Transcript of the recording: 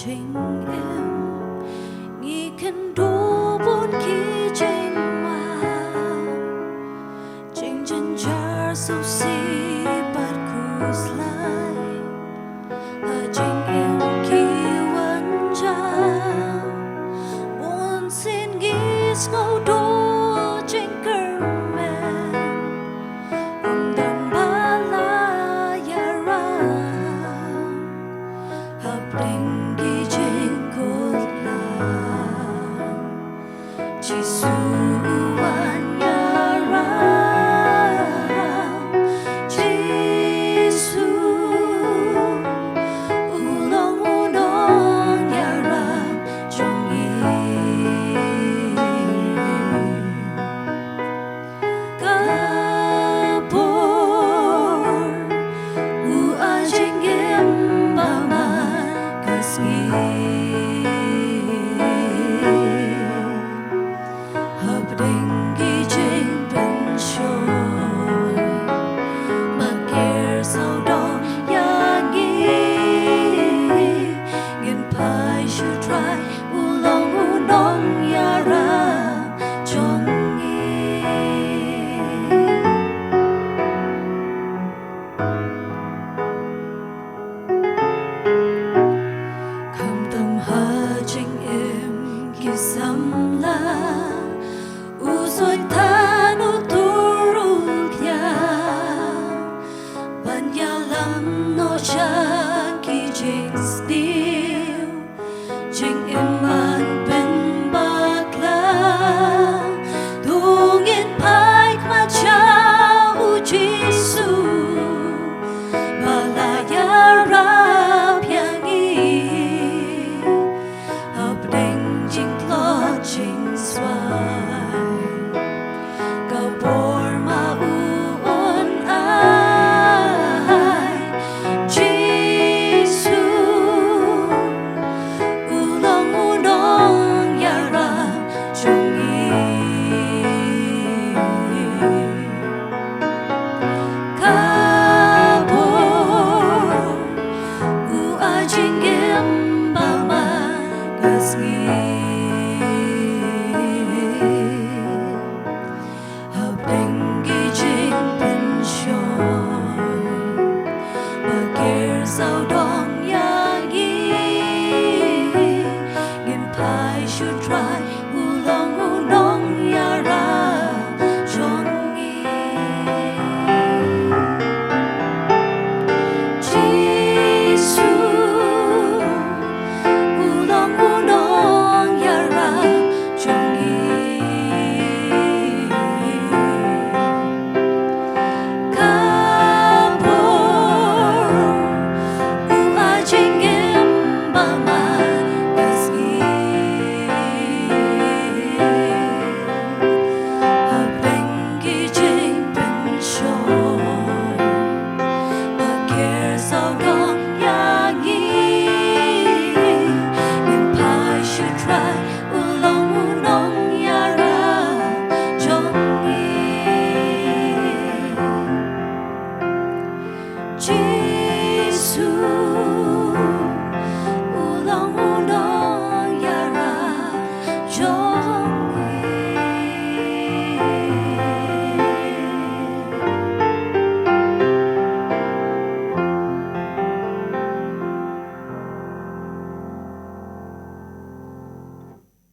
trình em nghĩ cần đủ bốn khi trình mà trình chân char sâu si bắt cruise lại trình em khi vẫn cha buồn xin nghĩ ngâu đô trình cờ mẹ undang bala yara hợp đình ghi trên cốt là chỉ suan yara Giêsu ulong unong yara trong Nghi